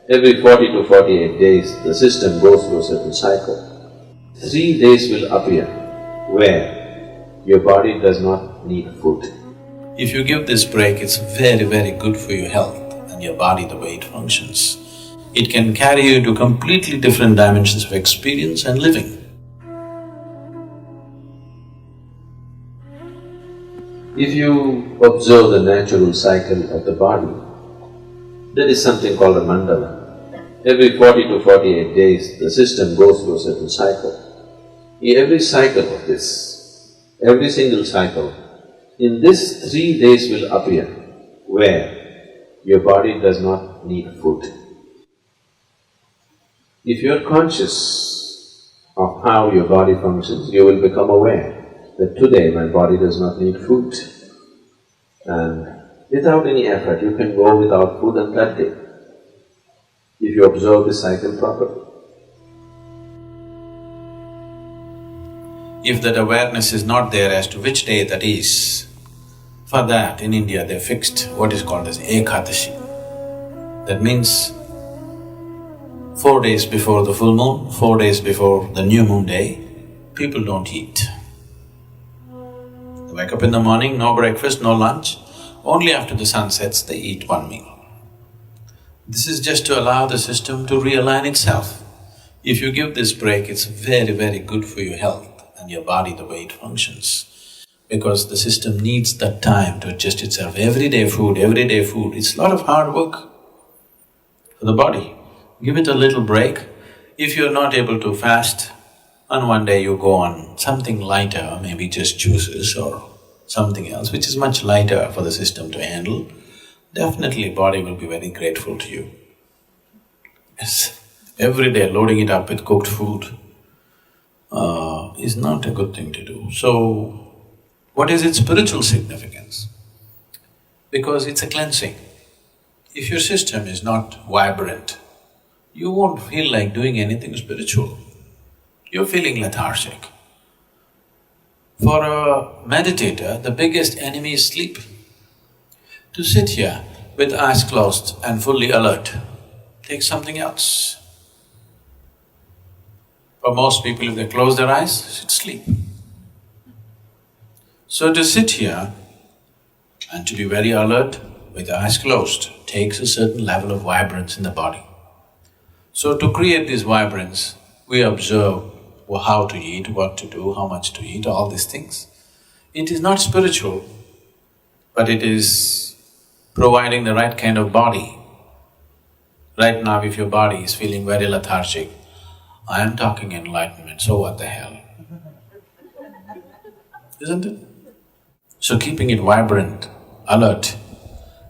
Every 40 to 48 days, the system goes through a certain cycle. 3 days will appear where your body does not need food. If you give this break, it's very, very good for your health and your body, the way it functions. It can carry you to completely different dimensions of experience and living. If you observe the natural cycle of the body, there is something called a mandala. Every 40 to 48 days, the system goes through a certain cycle. Every cycle of this, every single cycle, in this 3 days will appear where your body does not need food. If you are conscious of how your body functions, you will become aware that today my body does not need food. And without any effort, you can go without food on that day, if you observe the cycle properly. If that awareness is not there as to which day that is, for that in India they fixed what is called as Akatashi. That means 4 days before the full moon, 4 days before the new moon day, people don't eat. They wake up in the morning, no breakfast, no lunch, only after the sun sets they eat one meal. This is just to allow the system to realign itself. If you give this break, it's very, very good for your health and your body, the way it functions. Because the system needs that time to adjust itself. Everyday food, it's a lot of hard work for the body. Give it a little break. If you're not able to fast, on one day you go on something lighter, maybe just juices or something else, which is much lighter for the system to handle, definitely body will be very grateful to you. Yes, every day loading it up with cooked food is not a good thing to do. So, what is its spiritual significance? Because it's a cleansing. If your system is not vibrant, you won't feel like doing anything spiritual. You're feeling lethargic. For a meditator, the biggest enemy is sleep. To sit here with eyes closed and fully alert takes something else. For most people, if they close their eyes, it's sleep. So to sit here and to be very alert with eyes closed takes a certain level of vibrance in the body. So to create this vibrance, we observe how to eat, what to do, how much to eat, all these things. It is not spiritual, but it is providing the right kind of body. Right now, if your body is feeling very lethargic, I am talking enlightenment, so what the hell? Isn't it? So keeping it vibrant, alert,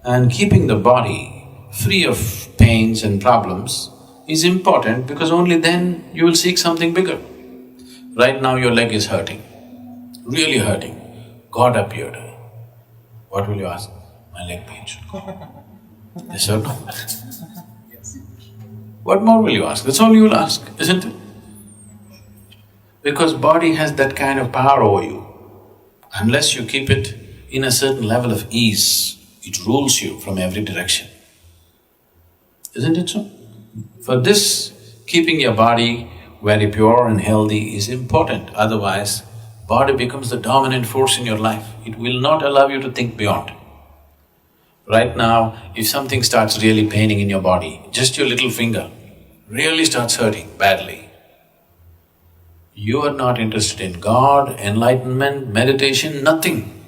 and keeping the body free of pains and problems is important, because only then you will seek something bigger. Right now your leg is hurting, really hurting. God appeared. What will you ask? My leg pains should go. Yes or no? What more will you ask? That's all you will ask, isn't it? Because body has that kind of power over you. Unless you keep it in a certain level of ease, it rules you from every direction. Isn't it so? For this, keeping your body very pure and healthy is important, otherwise body becomes the dominant force in your life. It will not allow you to think beyond. Right now, if something starts really paining in your body, just your little finger really starts hurting badly, you are not interested in God, enlightenment, meditation, nothing.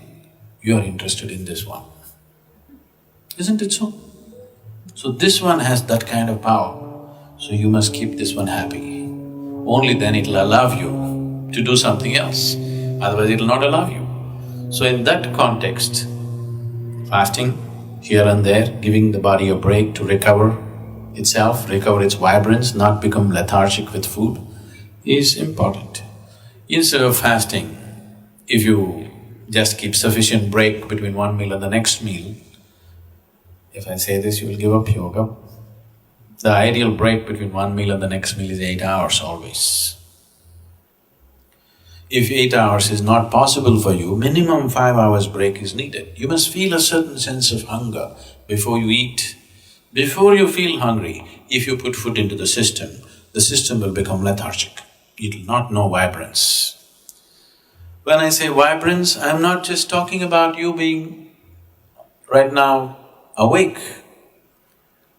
You are interested in this one. Isn't it so? So this one has that kind of power, so you must keep this one happy. Only then it'll allow you to do something else, otherwise it'll not allow you. So in that context, fasting here and there, giving the body a break to recover itself, recover its vibrance, not become lethargic with food, is important. Instead of fasting, if you just keep sufficient break between one meal and the next meal, if I say this, you will give up yoga. The ideal break between one meal and the next meal is 8 hours always. If 8 hours is not possible for you, minimum 5 hours break is needed. You must feel a certain sense of hunger before you eat. Before you feel hungry, if you put food into the system will become lethargic. It will not know vibrance. When I say vibrance, I'm not just talking about you being right now awake.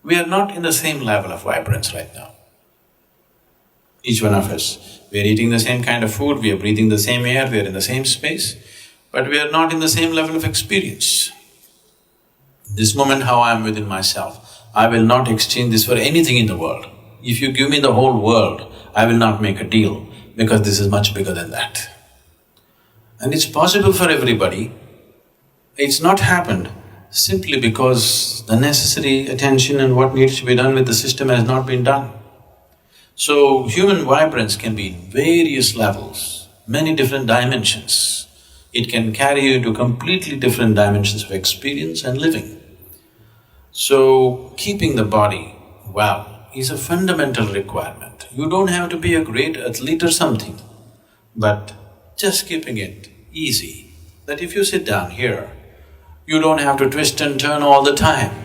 We are not in the same level of vibrance right now. Each one of us, we are eating the same kind of food, we are breathing the same air, we are in the same space, but we are not in the same level of experience. This moment how I am within myself, I will not exchange this for anything in the world. If you give me the whole world, I will not make a deal because this is much bigger than that. And it's possible for everybody. It's not happened simply because the necessary attention and what needs to be done with the system has not been done. So, human vibrance can be in various levels, many different dimensions. It can carry you to completely different dimensions of experience and living. So, keeping the body well is a fundamental requirement. You don't have to be a great athlete or something, but just keeping it easy, that if you sit down here, you don't have to twist and turn all the time.